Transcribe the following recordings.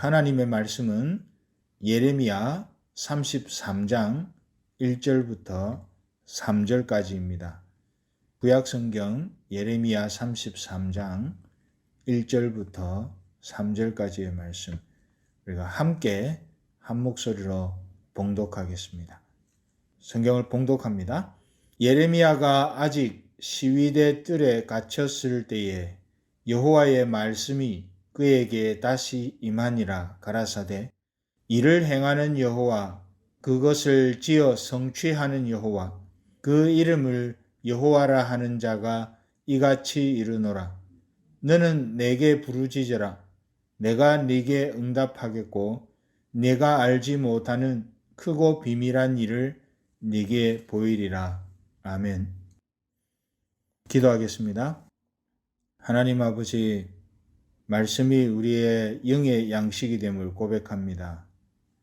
하나님의 말씀은 예레미야 33장 1절부터 3절까지입니다. 구약성경 예레미야 33장 1절부터 3절까지의 말씀, 우리가 함께 한 목소리로 봉독하겠습니다. 성경을 봉독합니다. 예레미야가 아직 시위대 뜰에 갇혔을 때에 여호와의 말씀이 그에게 다시 임하니라. 가라사대, 이를 행하는 여호와, 그것을 지어 성취하는 여호와, 그 이름을 여호와라 하는 자가 이같이 이르노라. 너는 내게 부르짖으라. 내가 네게 응답하겠고 네가 알지 못하는 크고 비밀한 일을 네게 보이리라. 아멘. 기도하겠습니다. 하나님 아버지, 말씀이 우리의 영의 양식이 됨을 고백합니다.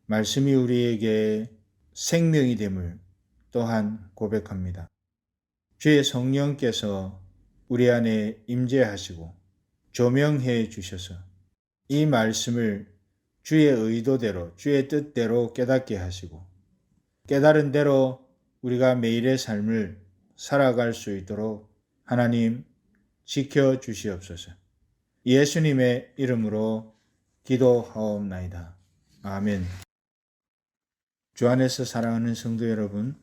말씀이 우리에게 생명이 됨을 또한 고백합니다. 주의 성령께서 우리 안에 임재하시고 조명해 주셔서 이 말씀을 주의 의도대로, 주의 뜻대로 깨닫게 하시고 깨달은 대로 우리가 매일의 삶을 살아갈 수 있도록 하나님 지켜주시옵소서. 예수님의 이름으로 기도하옵나이다. 아멘. 주 안에서 사랑하는 성도 여러분,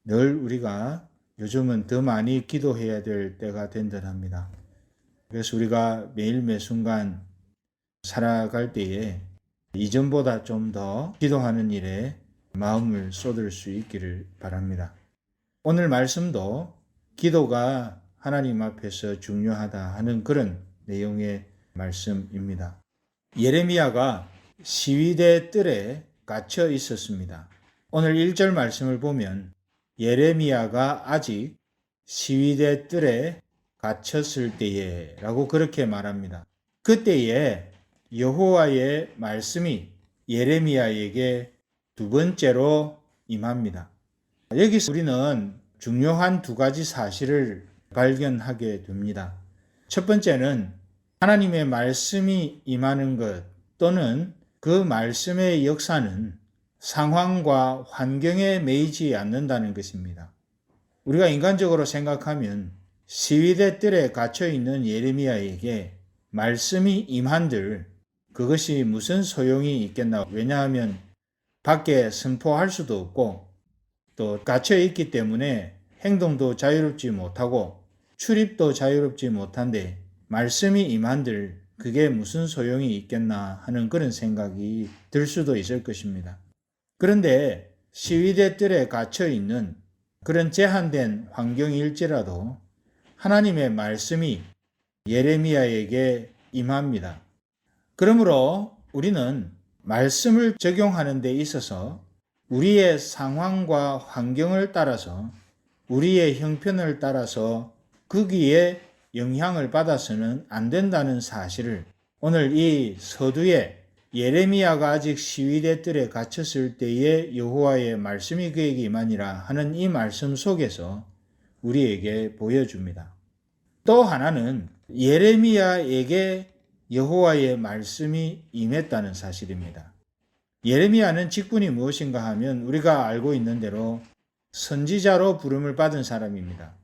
늘 우리가 요즘은 더 많이 기도해야 될 때가 된 듯합니다. 그래서 우리가 매일 매순간 살아갈 때에 이전보다 좀 더 기도하는 일에 마음을 쏟을 수 있기를 바랍니다. 오늘 말씀도 기도가 하나님 앞에서 중요하다 하는 그런 내용의 말씀입니다. 예레미야가 시위대 뜰에 갇혀 있었습니다. 오늘 1절 말씀을 보면 예레미야가 아직 시위대 뜰에 갇혔을 때에 라고 그렇게 말합니다. 그때에 여호와의 말씀이 예레미야에게 두 번째로 임합니다. 여기서 우리는 중요한 두 가지 사실을 발견하게 됩니다. 첫 번째는 하나님의 말씀이 임하는 것 또는 그 말씀의 역사는 상황과 환경에 매이지 않는다는 것입니다. 우리가 인간적으로 생각하면 시위대 뜰에 갇혀있는 예레미야에게 말씀이 임한들 그것이 무슨 소용이 있겠나. 왜냐하면 밖에 선포할 수도 없고 또 갇혀있기 때문에 행동도 자유롭지 못하고 출입도 자유롭지 못한데 말씀이 임한들 그게 무슨 소용이 있겠나 하는 그런 생각이 들 수도 있을 것입니다. 그런데 시위대 뜰에 갇혀있는 그런 제한된 환경일지라도 하나님의 말씀이 예레미야에게 임합니다. 그러므로 우리는 말씀을 적용하는 데 있어서 우리의 상황과 환경을 따라서 우리의 형편을 따라서 거기에 영향을 받아서는 안 된다는 사실을 오늘 이 서두에 예레미야가 아직 시위대 뜰에 갇혔을 때에 여호와의 말씀이 그에게 임하니라 하는 이 말씀 속에서 우리에게 보여줍니다. 또 하나는 예레미야에게 여호와의 말씀이 임했다는 사실입니다. 예레미야는 직분이 무엇인가 하면 우리가 알고 있는 대로 선지자로 부름을 받은 사람입니다.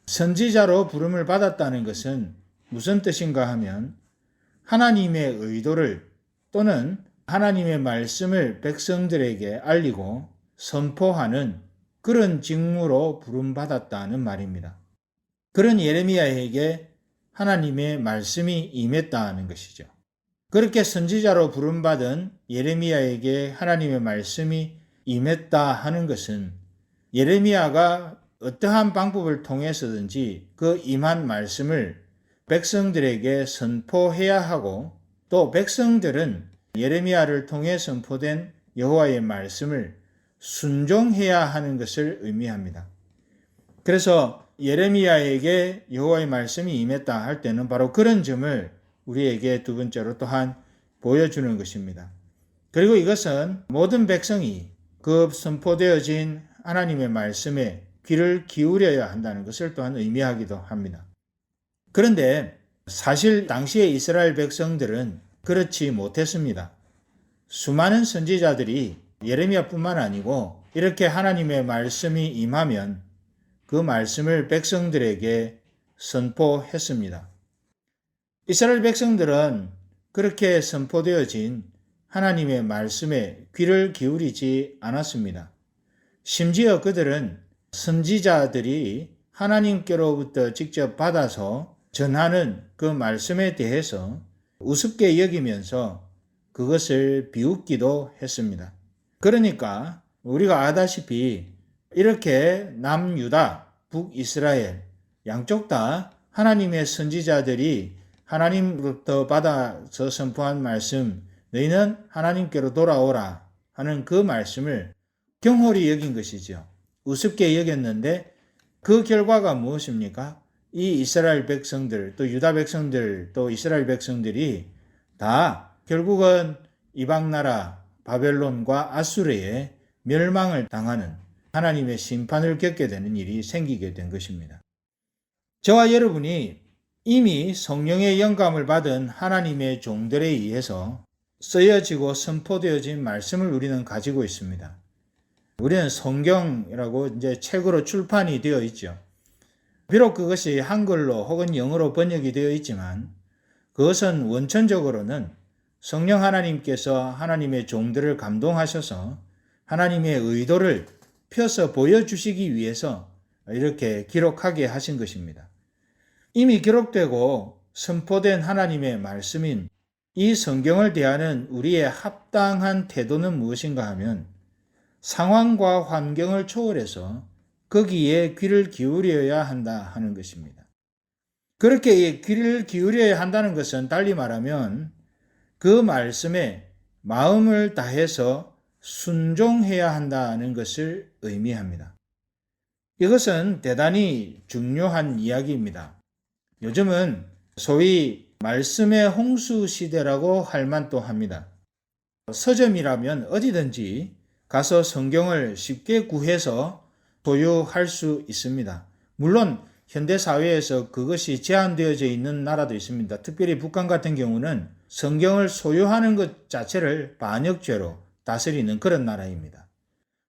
선지자로 부름을 받았다는 것은 무슨 뜻인가 하면 하나님의 의도를 또는 하나님의 말씀을 백성들에게 알리고 선포하는 그런 직무로 부름받았다는 말입니다. 그런 예레미야에게 하나님의 말씀이 임했다는 것이죠. 그렇게 선지자로 부름받은 예레미야에게 하나님의 말씀이 임했다 하는 것은 예레미야가 어떠한 방법을 통해서든지 그 임한 말씀을 백성들에게 선포해야 하고 또 백성들은 예레미야를 통해 선포된 여호와의 말씀을 순종해야 하는 것을 의미합니다. 그래서 예레미야에게 여호와의 말씀이 임했다 할 때는 바로 그런 점을 우리에게 두 번째로 또한 보여주는 것입니다. 그리고 이것은 모든 백성이 그 선포되어진 하나님의 말씀에 귀를 기울여야 한다는 것을 또한 의미하기도 합니다. 그런데 사실 당시의 이스라엘 백성들은 그렇지 못했습니다. 수많은 선지자들이 예레미야뿐만 아니고 이렇게 하나님의 말씀이 임하면 그 말씀을 백성들에게 선포했습니다. 이스라엘 백성들은 그렇게 선포되어진 하나님의 말씀에 귀를 기울이지 않았습니다. 심지어 그들은 선지자들이 하나님께로부터 직접 받아서 전하는 그 말씀에 대해서 우습게 여기면서 그것을 비웃기도 했습니다. 그러니까 우리가 아다시피 이렇게 남유다, 북이스라엘 양쪽 다 하나님의 선지자들이 하나님으로부터 받아서 선포한 말씀, 너희는 하나님께로 돌아오라 하는 그 말씀을 경홀히 여긴 것이죠. 우습게 여겼는데 그 결과가 무엇입니까? 이 이스라엘 백성들, 또 유다 백성들, 또 이스라엘 백성들이 다 결국은 이방나라 바벨론과 아수르의 멸망을 당하는 하나님의 심판을 겪게 되는 일이 생기게 된 것입니다. 저와 여러분이 이미 성령의 영감을 받은 하나님의 종들에 의해서 쓰여지고 선포되어진 말씀을 우리는 가지고 있습니다. 우리는 성경이라고 이제 책으로 출판이 되어 있죠. 비록 그것이 한글로 혹은 영어로 번역이 되어 있지만 그것은 원천적으로는 성령 하나님께서 하나님의 종들을 감동하셔서 하나님의 의도를 펴서 보여주시기 위해서 이렇게 기록하게 하신 것입니다. 이미 기록되고 선포된 하나님의 말씀인 이 성경을 대하는 우리의 합당한 태도는 무엇인가 하면 상황과 환경을 초월해서 거기에 귀를 기울여야 한다 하는 것입니다. 그렇게 귀를 기울여야 한다는 것은 달리 말하면 그 말씀에 마음을 다해서 순종해야 한다는 것을 의미합니다. 이것은 대단히 중요한 이야기입니다. 요즘은 소위 말씀의 홍수 시대라고 할 만도 합니다. 서점이라면 어디든지 가서 성경을 쉽게 구해서 소유할 수 있습니다. 물론 현대 사회에서 그것이 제한되어져 있는 나라도 있습니다. 특별히 북한 같은 경우는 성경을 소유하는 것 자체를 반역죄로 다스리는 그런 나라입니다.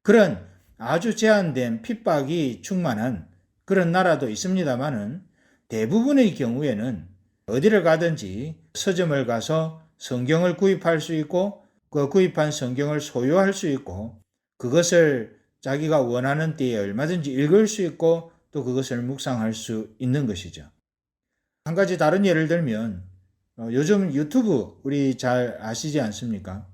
그런 아주 제한된 핍박이 충만한 그런 나라도 있습니다만은 대부분의 경우에는 어디를 가든지 서점을 가서 성경을 구입할 수 있고 그 구입한 성경을 소유할 수 있고 그것을 자기가 원하는 때에 얼마든지 읽을 수 있고 또 그것을 묵상할 수 있는 것이죠. 한 가지 다른 예를 들면 요즘 유튜브 우리 잘 아시지 않습니까?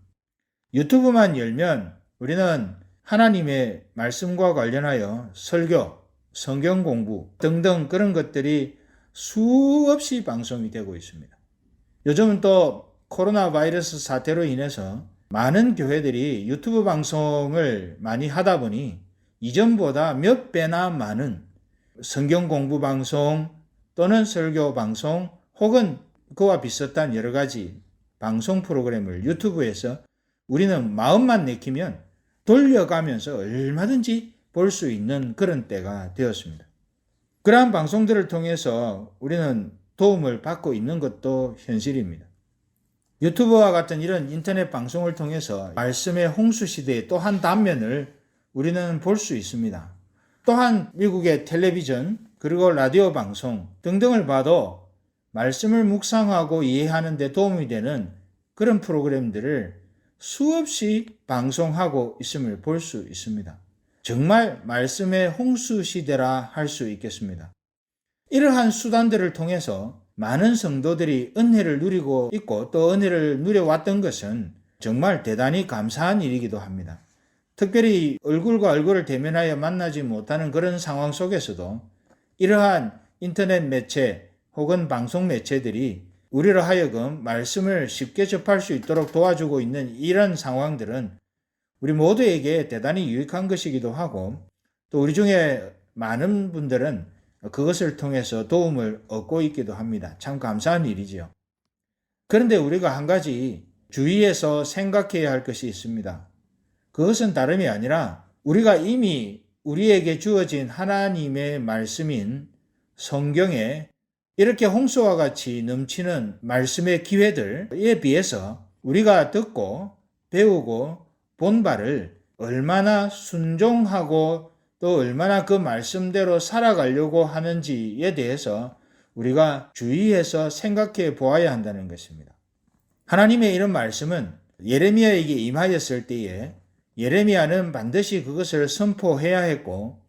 유튜브만 열면 우리는 하나님의 말씀과 관련하여 설교, 성경 공부 등등 그런 것들이 수없이 방송이 되고 있습니다. 요즘은 또 코로나 바이러스 사태로 인해서 많은 교회들이 유튜브 방송을 많이 하다 보니 이전보다 몇 배나 많은 성경 공부 방송 또는 설교 방송 혹은 그와 비슷한 여러 가지 방송 프로그램을 유튜브에서 우리는 마음만 내키면 돌려가면서 얼마든지 볼 수 있는 그런 때가 되었습니다. 그러한 방송들을 통해서 우리는 도움을 받고 있는 것도 현실입니다. 유튜브와 같은 이런 인터넷 방송을 통해서 말씀의 홍수 시대의 또 한 단면을 우리는 볼 수 있습니다. 또한 미국의 텔레비전 그리고 라디오 방송 등등을 봐도 말씀을 묵상하고 이해하는 데 도움이 되는 그런 프로그램들을 수없이 방송하고 있음을 볼 수 있습니다. 정말 말씀의 홍수 시대라 할 수 있겠습니다. 이러한 수단들을 통해서 많은 성도들이 은혜를 누리고 있고 또 은혜를 누려왔던 것은 정말 대단히 감사한 일이기도 합니다. 특별히 얼굴과 얼굴을 대면하여 만나지 못하는 그런 상황 속에서도 이러한 인터넷 매체 혹은 방송 매체들이 우리로 하여금 말씀을 쉽게 접할 수 있도록 도와주고 있는 이런 상황들은 우리 모두에게 대단히 유익한 것이기도 하고 또 우리 중에 많은 분들은 그것을 통해서 도움을 얻고 있기도 합니다. 참 감사한 일이지요. 그런데 우리가 한 가지 주의해서 생각해야 할 것이 있습니다. 그것은 다름이 아니라 우리가 이미 우리에게 주어진 하나님의 말씀인 성경에 이렇게 홍수와 같이 넘치는 말씀의 기회들에 비해서 우리가 듣고 배우고 본 바를 얼마나 순종하고 또 얼마나 그 말씀대로 살아가려고 하는지에 대해서 우리가 주의해서 생각해 보아야 한다는 것입니다. 하나님의 이런 말씀은 예레미야에게 임하였을 때에 예레미야는 반드시 그것을 선포해야 했고,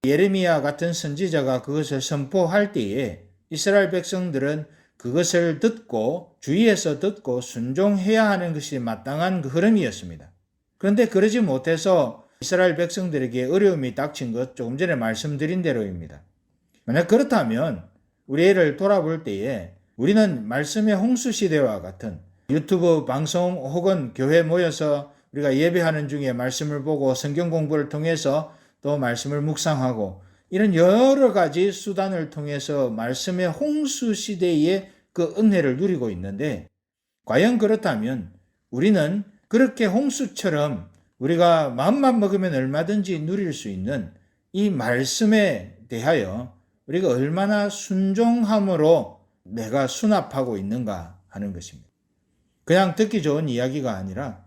예레미야 같은 선지자가 그것을 선포할 때에 이스라엘 백성들은 그것을 듣고 주의해서 듣고 순종해야 하는 것이 마땅한 그 흐름이었습니다. 그런데 그러지 못해서 이스라엘 백성들에게 어려움이 닥친 것 조금 전에 말씀드린 대로입니다. 만약 그렇다면 우리를 돌아볼 때에 우리는 말씀의 홍수 시대와 같은 유튜브 방송 혹은 교회 모여서 우리가 예배하는 중에 말씀을 보고 성경 공부를 통해서 또 말씀을 묵상하고 이런 여러 가지 수단을 통해서 말씀의 홍수 시대의 그 은혜를 누리고 있는데, 과연 그렇다면 우리는 그렇게 홍수처럼 우리가 마음만 먹으면 얼마든지 누릴 수 있는 이 말씀에 대하여 우리가 얼마나 순종함으로 내가 수납하고 있는가 하는 것입니다. 그냥 듣기 좋은 이야기가 아니라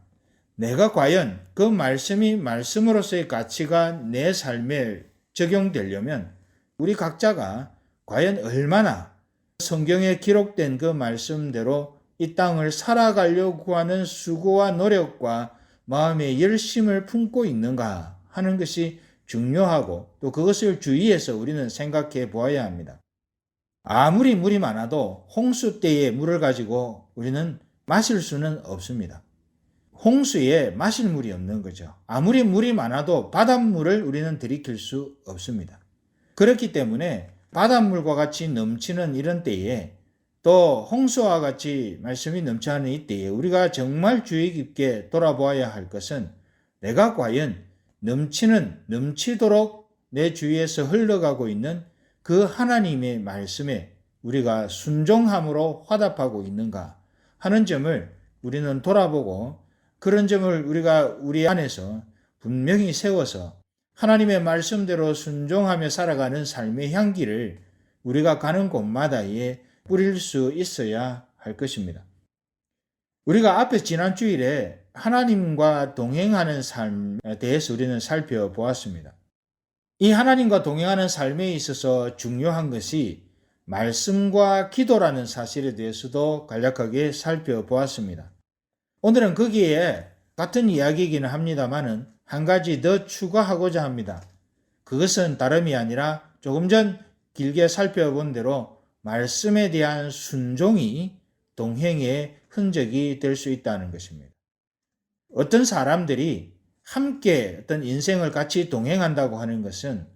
내가 과연 그 말씀이 말씀으로서의 가치가 내 삶에 적용되려면 우리 각자가 과연 얼마나 성경에 기록된 그 말씀대로 이 땅을 살아가려고 하는 수고와 노력과 마음의 열심을 품고 있는가 하는 것이 중요하고, 또 그것을 주의해서 우리는 생각해 보아야 합니다. 아무리 물이 많아도 홍수 때의 물을 가지고 우리는 마실 수는 없습니다. 홍수에 마실 물이 없는 거죠. 아무리 물이 많아도 바닷물을 우리는 들이킬 수 없습니다. 그렇기 때문에 바닷물과 같이 넘치는 이런 때에, 또 홍수와 같이 말씀이 넘쳐나는 이 때에 우리가 정말 주의 깊게 돌아보아야 할 것은 내가 과연 넘치도록 내 주위에서 흘러가고 있는 그 하나님의 말씀에 우리가 순종함으로 화답하고 있는가 하는 점을 우리는 돌아보고, 그런 점을 우리가 우리 안에서 분명히 세워서 하나님의 말씀대로 순종하며 살아가는 삶의 향기를 우리가 가는 곳마다에 뿌릴 수 있어야 할 것입니다. 우리가 앞에 지난 주일에 하나님과 동행하는 삶에 대해서 우리는 살펴보았습니다. 이 하나님과 동행하는 삶에 있어서 중요한 것이 말씀과 기도라는 사실에 대해서도 간략하게 살펴보았습니다. 오늘은 거기에 같은 이야기이기는 합니다만은 한 가지 더 추가하고자 합니다. 그것은 다름이 아니라 조금 전 길게 살펴본 대로 말씀에 대한 순종이 동행의 흔적이 될 수 있다는 것입니다. 어떤 사람들이 함께 어떤 인생을 같이 동행한다고 하는 것은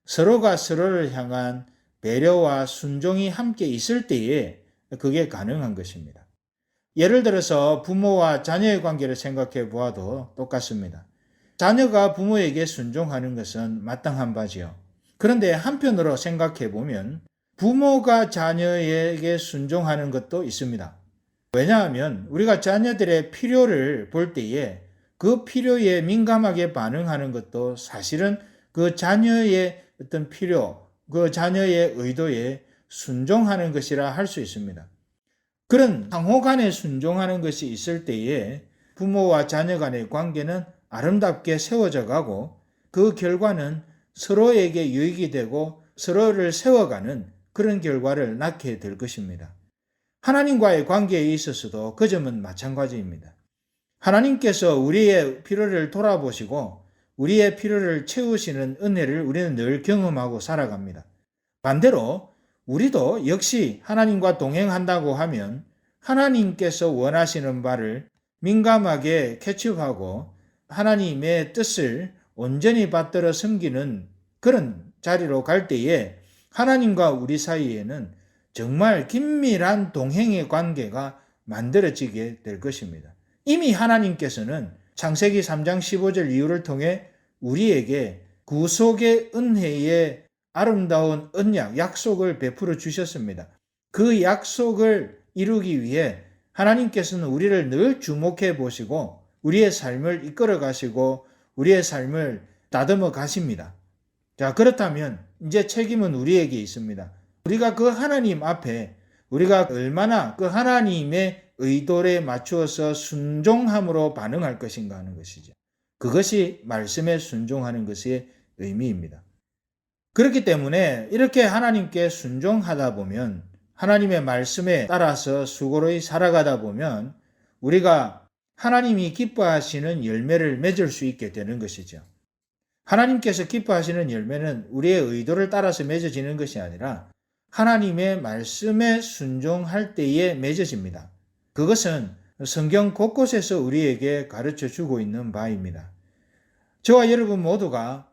서로가 서로를 향한 배려와 순종이 함께 있을 때에 그게 가능한 것입니다. 예를 들어서 부모와 자녀의 관계를 생각해 보아도 똑같습니다. 자녀가 부모에게 순종하는 것은 마땅한 바지요. 그런데 한편으로 생각해 보면 부모가 자녀에게 순종하는 것도 있습니다. 왜냐하면 우리가 자녀들의 필요를 볼 때에 그 필요에 민감하게 반응하는 것도 사실은 그 자녀의 어떤 필요, 그 자녀의 의도에 순종하는 것이라 할 수 있습니다. 그런 상호 간에 순종하는 것이 있을 때에 부모와 자녀 간의 관계는 아름답게 세워져 가고, 그 결과는 서로에게 유익이 되고 서로를 세워가는 그런 결과를 낳게 될 것입니다. 하나님과의 관계에 있어서도 그 점은 마찬가지입니다. 하나님께서 우리의 필요를 돌아보시고 우리의 필요를 채우시는 은혜를 우리는 늘 경험하고 살아갑니다. 반대로 우리도 역시 하나님과 동행한다고 하면 하나님께서 원하시는 바를 민감하게 캐치하고 하나님의 뜻을 온전히 받들어 섬기는 그런 자리로 갈 때에 하나님과 우리 사이에는 정말 긴밀한 동행의 관계가 만들어지게 될 것입니다. 이미 하나님께서는 창세기 3장 15절 이후를 통해 우리에게 구속의 은혜의 아름다운 언약, 약속을 베풀어 주셨습니다. 그 약속을 이루기 위해 하나님께서는 우리를 늘 주목해 보시고 우리의 삶을 이끌어 가시고 우리의 삶을 다듬어 가십니다. 자, 그렇다면 이제 책임은 우리에게 있습니다. 우리가 그 하나님 앞에 우리가 얼마나 그 하나님의 의도에 맞추어서 순종함으로 반응할 것인가 하는 것이죠. 그것이 말씀에 순종하는 것의 의미입니다. 그렇기 때문에 이렇게 하나님께 순종하다 보면, 하나님의 말씀에 따라서 수고로이 살아가다 보면 우리가 하나님이 기뻐하시는 열매를 맺을 수 있게 되는 것이죠. 하나님께서 기뻐하시는 열매는 우리의 의도를 따라서 맺어지는 것이 아니라 하나님의 말씀에 순종할 때에 맺어집니다. 그것은 성경 곳곳에서 우리에게 가르쳐 주고 있는 바입니다. 저와 여러분 모두가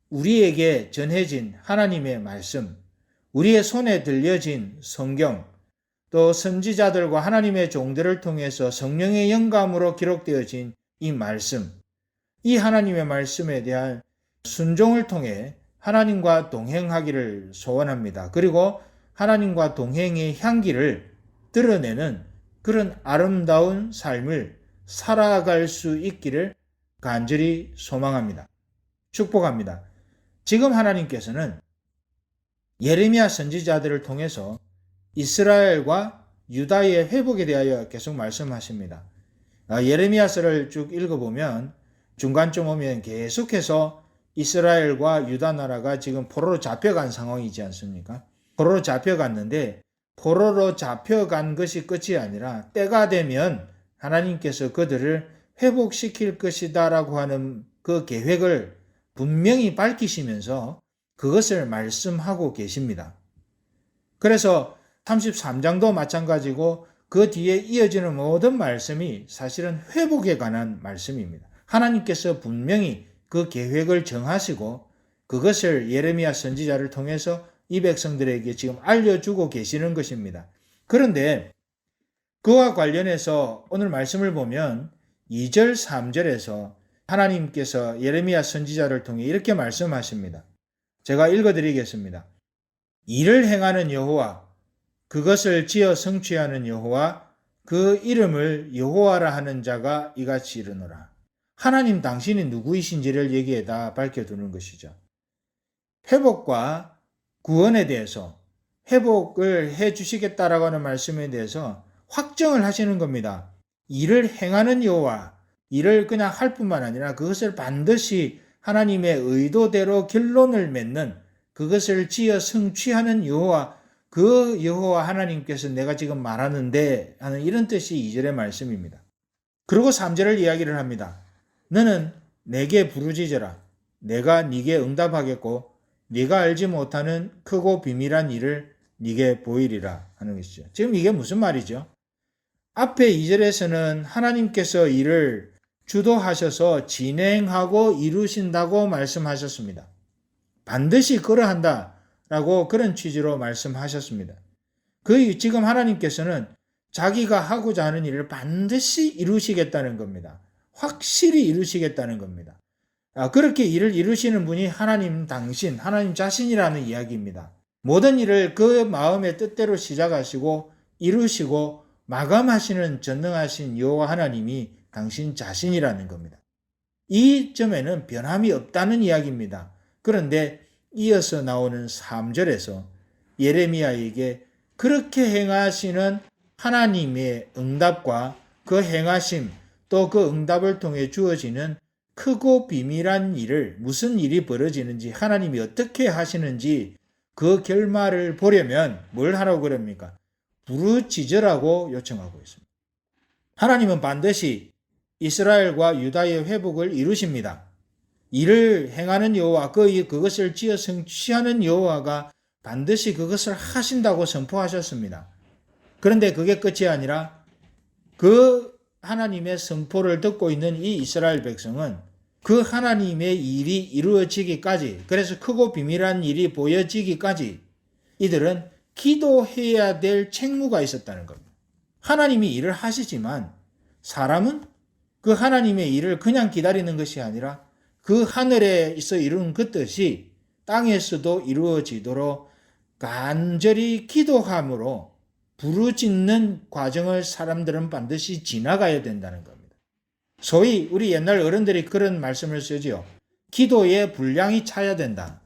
우리에게 전해진 하나님의 말씀, 우리의 손에 들려진 성경, 또 선지자들과 하나님의 종들을 통해서 성령의 영감으로 기록되어진 이 말씀, 이 하나님의 말씀에 대한 순종을 통해 하나님과 동행하기를 소원합니다. 그리고 하나님과 동행의 향기를 드러내는 그런 아름다운 삶을 살아갈 수 있기를 간절히 소망합니다. 축복합니다. 지금 하나님께서는 예레미야 선지자들을 통해서 이스라엘과 유다의 회복에 대하여 계속 말씀하십니다. 예레미야서를 쭉 읽어보면 중간쯤 오면 계속해서 이스라엘과 유다 나라가 지금 포로로 잡혀간 상황이지 않습니까? 포로로 잡혀갔는데 포로로 잡혀간 것이 끝이 아니라 때가 되면 하나님께서 그들을 회복시킬 것이다 라고 하는 그 계획을 분명히 밝히시면서 그것을 말씀하고 계십니다. 그래서 33장도 마찬가지고 그 뒤에 이어지는 모든 말씀이 사실은 회복에 관한 말씀입니다. 하나님께서 분명히 그 계획을 정하시고 그것을 예레미야 선지자를 통해서 이 백성들에게 지금 알려주고 계시는 것입니다. 그런데 그와 관련해서 오늘 말씀을 보면 2절, 3절에서 하나님께서 예레미야 선지자를 통해 이렇게 말씀하십니다. 제가 읽어드리겠습니다. 이를 행하는 여호와, 그것을 지어 성취하는 여호와, 그 이름을 여호와라 하는 자가 이같이 이르노라. 하나님 당신이 누구이신지를 여기에다 밝혀두는 것이죠. 회복과 구원에 대해서, 회복을 해주시겠다라고 하는 말씀에 대해서 확정을 하시는 겁니다. 이를 행하는 여호와, 일을 그냥 할 뿐만 아니라 그것을 반드시 하나님의 의도대로 결론을 맺는, 그것을 지어 성취하는 여호와, 그 여호와 하나님께서 내가 지금 말하는데 하는 이런 뜻이 2절의 말씀입니다. 그리고 3절을 이야기를 합니다. 너는 내게 부르짖어라. 내가 네게 응답하겠고 네가 알지 못하는 크고 비밀한 일을 네게 보이리라 하는 것이죠. 지금 이게 무슨 말이죠? 앞에 2절에서는 하나님께서 일을 주도하셔서 진행하고 이루신다고 말씀하셨습니다. 반드시 그러한다라고 그런 취지로 말씀하셨습니다. 지금 하나님께서는 자기가 하고자 하는 일을 반드시 이루시겠다는 겁니다. 확실히 이루시겠다는 겁니다. 그렇게 일을 이루시는 분이 하나님 당신, 하나님 자신이라는 이야기입니다. 모든 일을 그 마음의 뜻대로 시작하시고 이루시고 마감하시는 전능하신 여호와 하나님이 당신 자신이라는 겁니다. 이 점에는 변함이 없다는 이야기입니다. 그런데 이어서 나오는 3절에서 예레미야에게 그렇게 행하시는 하나님의 응답과 그 행하심 또 그 응답을 통해 주어지는 크고 비밀한 일을, 무슨 일이 벌어지는지 하나님이 어떻게 하시는지 그 결말을 보려면 뭘 하라고 그럽니까? 부르짖으라고 요청하고 있습니다. 하나님은 반드시 이스라엘과 유다의 회복을 이루십니다. 이를 행하는 여호와, 그것을 지어 성취하는 여호와가 반드시 그것을 하신다고 선포하셨습니다. 그런데 그게 끝이 아니라 그 하나님의 선포를 듣고 있는 이 이스라엘 백성은 그 하나님의 일이 이루어지기까지, 그래서 크고 비밀한 일이 보여지기까지 이들은 기도해야 될 책무가 있었다는 겁니다. 하나님이 일을 하시지만 사람은 그 하나님의 일을 그냥 기다리는 것이 아니라 그 하늘에서 이룬 그 뜻이 땅에서도 이루어지도록 간절히 기도함으로 부르짖는 과정을 사람들은 반드시 지나가야 된다는 겁니다. 소위 우리 옛날 어른들이 그런 말씀을 쓰지요. 기도의 분량이 차야 된다.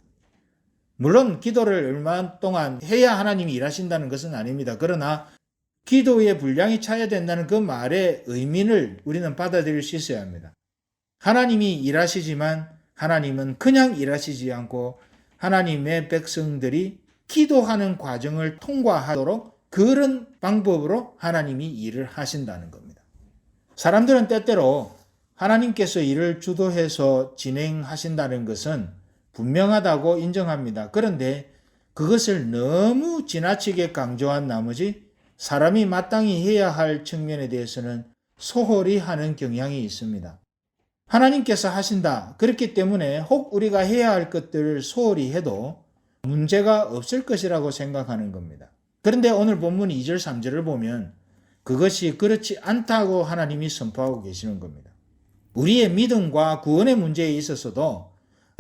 물론 기도를 얼마 동안 해야 하나님이 일하신다는 것은 아닙니다. 그러나 기도의 분량이 차야 된다는 그 말의 의미를 우리는 받아들일 수 있어야 합니다. 하나님이 일하시지만 하나님은 그냥 일하시지 않고 하나님의 백성들이 기도하는 과정을 통과하도록 그런 방법으로 하나님이 일을 하신다는 겁니다. 사람들은 때때로 하나님께서 일을 주도해서 진행하신다는 것은 분명하다고 인정합니다. 그런데 그것을 너무 지나치게 강조한 나머지 사람이 마땅히 해야 할 측면에 대해서는 소홀히 하는 경향이 있습니다. 하나님께서 하신다. 그렇기 때문에 혹 우리가 해야 할 것들을 소홀히 해도 문제가 없을 것이라고 생각하는 겁니다. 그런데 오늘 본문 2절 3절을 보면 그것이 그렇지 않다고 하나님이 선포하고 계시는 겁니다. 우리의 믿음과 구원의 문제에 있어서도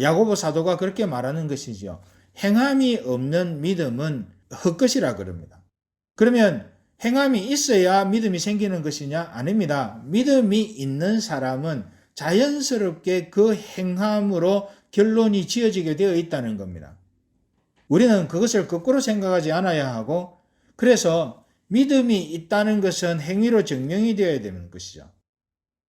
야고보 사도가 그렇게 말하는 것이죠. 행함이 없는 믿음은 헛것이라 그럽니다. 그러면 행함이 있어야 믿음이 생기는 것이냐? 아닙니다. 믿음이 있는 사람은 자연스럽게 그 행함으로 결론이 지어지게 되어 있다는 겁니다. 우리는 그것을 거꾸로 생각하지 않아야 하고 그래서 믿음이 있다는 것은 행위로 증명이 되어야 되는 것이죠.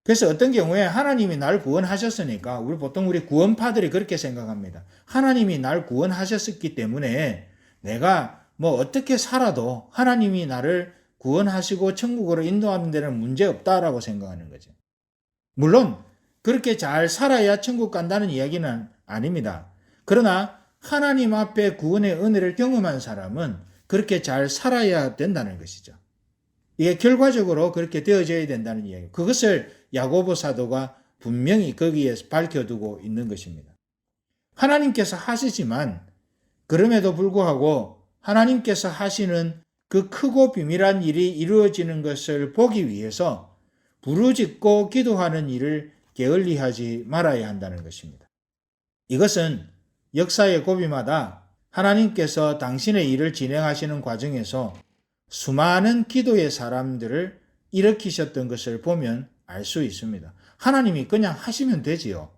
그래서 어떤 경우에 하나님이 날 구원하셨으니까 보통 우리 구원파들이 그렇게 생각합니다. 하나님이 날 구원하셨기 때문에 내가 어떻게 살아도 하나님이 나를 구원하시고 천국으로 인도하는 데는 문제 없다라고 생각하는 거죠. 물론 그렇게 잘 살아야 천국 간다는 이야기는 아닙니다. 그러나 하나님 앞에 구원의 은혜를 경험한 사람은 그렇게 잘 살아야 된다는 것이죠. 이게 결과적으로 그렇게 되어져야 된다는 이야기예요. 그것을 야고보 사도가 분명히 거기에 밝혀두고 있는 것입니다. 하나님께서 하시지만 그럼에도 불구하고 하나님께서 하시는 그 크고 비밀한 일이 이루어지는 것을 보기 위해서 부르짖고 기도하는 일을 게을리하지 말아야 한다는 것입니다. 이것은 역사의 고비마다 하나님께서 당신의 일을 진행하시는 과정에서 수많은 기도의 사람들을 일으키셨던 것을 보면 알 수 있습니다. 하나님이 그냥 하시면 되지요.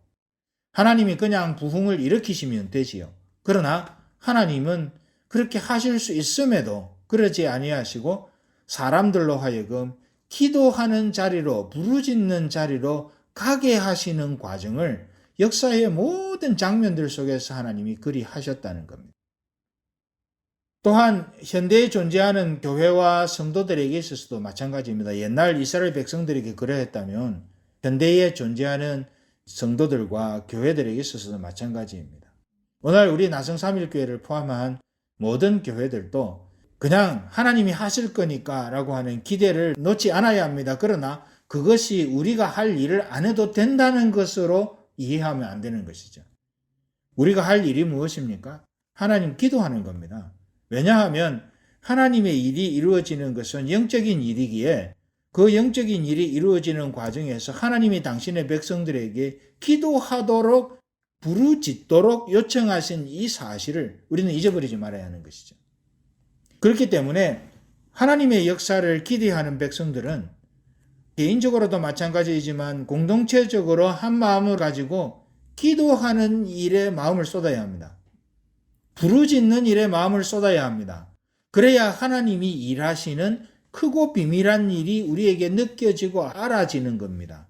하나님이 그냥 부흥을 일으키시면 되지요. 그러나 하나님은 그렇게 하실 수 있음에도 그러지 아니하시고 사람들로 하여금 기도하는 자리로 부르짖는 자리로 가게 하시는 과정을 역사의 모든 장면들 속에서 하나님이 그리 하셨다는 겁니다. 또한 현대에 존재하는 교회와 성도들에게 있어서도 마찬가지입니다. 옛날 이스라엘 백성들에게 그러했다면 현대에 존재하는 성도들과 교회들에게 있어서도 마찬가지입니다. 오늘 우리 나성삼일교회를 포함한 모든 교회들도 그냥 하나님이 하실 거니까 라고 하는 기대를 놓지 않아야 합니다. 그러나 그것이 우리가 할 일을 안 해도 된다는 것으로 이해하면 안 되는 것이죠. 우리가 할 일이 무엇입니까? 하나님 기도하는 겁니다. 왜냐하면 하나님의 일이 이루어지는 것은 영적인 일이기에 그 영적인 일이 이루어지는 과정에서 하나님이 당신의 백성들에게 기도하도록 부르짖도록 요청하신 이 사실을 우리는 잊어버리지 말아야 하는 것이죠. 그렇기 때문에 하나님의 역사를 기대하는 백성들은 개인적으로도 마찬가지이지만 공동체적으로 한 마음을 가지고 기도하는 일에 마음을 쏟아야 합니다. 부르짖는 일에 마음을 쏟아야 합니다. 그래야 하나님이 일하시는 크고 비밀한 일이 우리에게 느껴지고 알아지는 겁니다.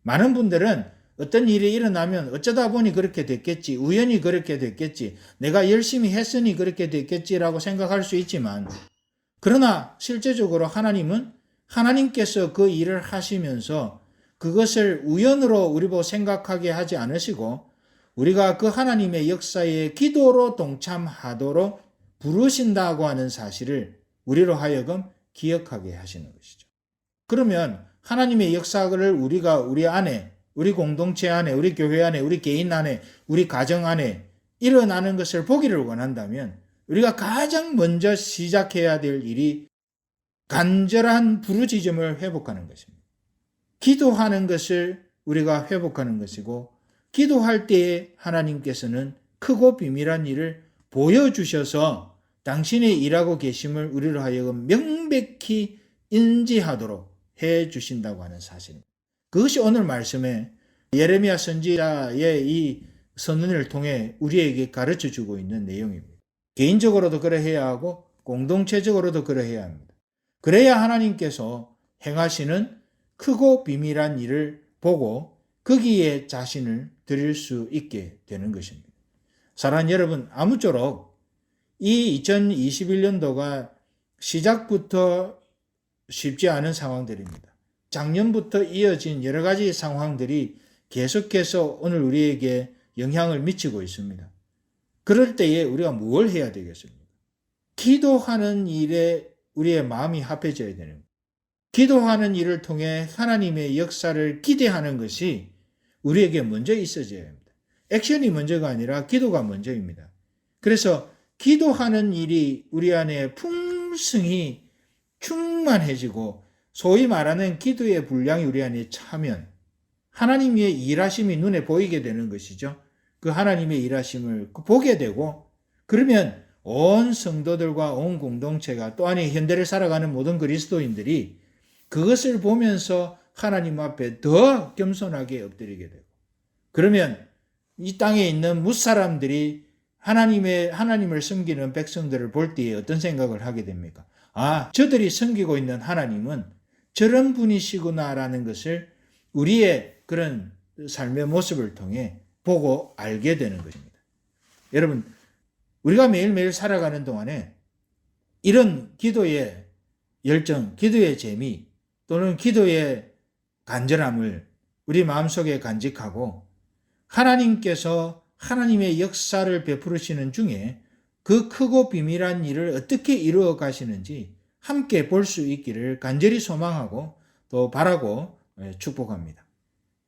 많은 분들은 어떤 일이 일어나면 어쩌다 보니 그렇게 됐겠지, 우연히 그렇게 됐겠지, 내가 열심히 했으니 그렇게 됐겠지라고 생각할 수 있지만 그러나 실제적으로 하나님은 하나님께서 그 일을 하시면서 그것을 우연으로 우리 보고 생각하게 하지 않으시고 우리가 그 하나님의 역사에 기도로 동참하도록 부르신다고 하는 사실을 우리로 하여금 기억하게 하시는 것이죠. 그러면 하나님의 역사를 우리가 우리 안에, 우리 공동체 안에, 우리 교회 안에, 우리 개인 안에, 우리 가정 안에 일어나는 것을 보기를 원한다면 우리가 가장 먼저 시작해야 될 일이 간절한 부르짖음을 회복하는 것입니다. 기도하는 것을 우리가 회복하는 것이고 기도할 때에 하나님께서는 크고 비밀한 일을 보여주셔서 당신의 일하고 계심을 우리로 하여금 명백히 인지하도록 해주신다고 하는 사실입니다. 그것이 오늘 말씀에 예레미야 선지자의 이 선언을 통해 우리에게 가르쳐주고 있는 내용입니다. 개인적으로도 그러해야 하고 공동체적으로도 그러해야 합니다. 그래야 하나님께서 행하시는 크고 비밀한 일을 보고 거기에 자신을 드릴 수 있게 되는 것입니다. 사랑하는 여러분, 아무쪼록 이 2021년도가 시작부터 쉽지 않은 상황들입니다. 작년부터 이어진 여러 가지 상황들이 계속해서 오늘 우리에게 영향을 미치고 있습니다. 그럴 때에 우리가 뭘 해야 되겠습니까? 기도하는 일에 우리의 마음이 합해져야 되는 거예요. 기도하는 일을 통해 하나님의 역사를 기대하는 것이 우리에게 먼저 있어져야 합니다. 액션이 먼저가 아니라 기도가 먼저입니다. 그래서 기도하는 일이 우리 안에 풍성히 충만해지고 소위 말하는 기도의 분량이 우리 안에 차면 하나님의 일하심이 눈에 보이게 되는 것이죠. 그 하나님의 일하심을 보게 되고 그러면 온 성도들과 온 공동체가 또 안에 현대를 살아가는 모든 그리스도인들이 그것을 보면서 하나님 앞에 더 겸손하게 엎드리게 되고 그러면 이 땅에 있는 무사람들이 하나님을 섬기는 백성들을 볼 때에 어떤 생각을 하게 됩니까? 아, 저들이 섬기고 있는 하나님은 저런 분이시구나라는 것을 우리의 그런 삶의 모습을 통해 보고 알게 되는 것입니다. 여러분, 우리가 매일매일 살아가는 동안에 이런 기도의 열정, 기도의 재미 또는 기도의 간절함을 우리 마음속에 간직하고 하나님께서 하나님의 역사를 베푸시는 중에 그 크고 비밀한 일을 어떻게 이루어 가시는지 함께 볼 수 있기를 간절히 소망하고 또 바라고 축복합니다.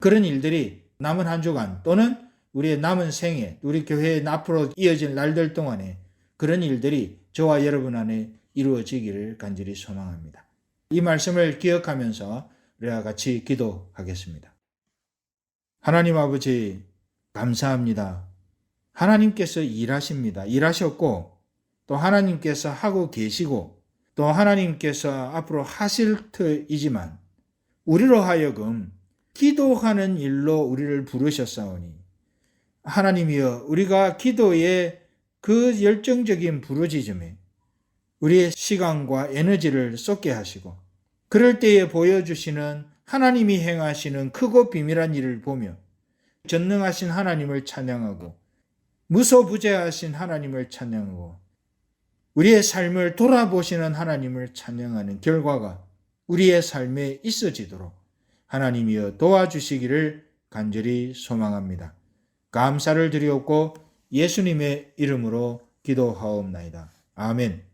그런 일들이 남은 한 주간 또는 우리의 남은 생애, 우리 교회의 앞으로 이어질 날들 동안에 그런 일들이 저와 여러분 안에 이루어지기를 간절히 소망합니다. 이 말씀을 기억하면서 우리와 같이 기도하겠습니다. 하나님 아버지 감사합니다. 하나님께서 일하십니다. 일하셨고 또 하나님께서 하고 계시고 또 하나님께서 앞으로 하실 터이지만 우리로 하여금 기도하는 일로 우리를 부르셨사오니 하나님이여 우리가 기도의 그 열정적인 부르짖음에 우리의 시간과 에너지를 쏟게 하시고 그럴 때에 보여주시는 하나님이 행하시는 크고 비밀한 일을 보며 전능하신 하나님을 찬양하고 무소부재하신 하나님을 찬양하고 우리의 삶을 돌아보시는 하나님을 찬양하는 결과가 우리의 삶에 있어지도록 하나님이여 도와주시기를 간절히 소망합니다. 감사를 드리옵고 예수님의 이름으로 기도하옵나이다. 아멘.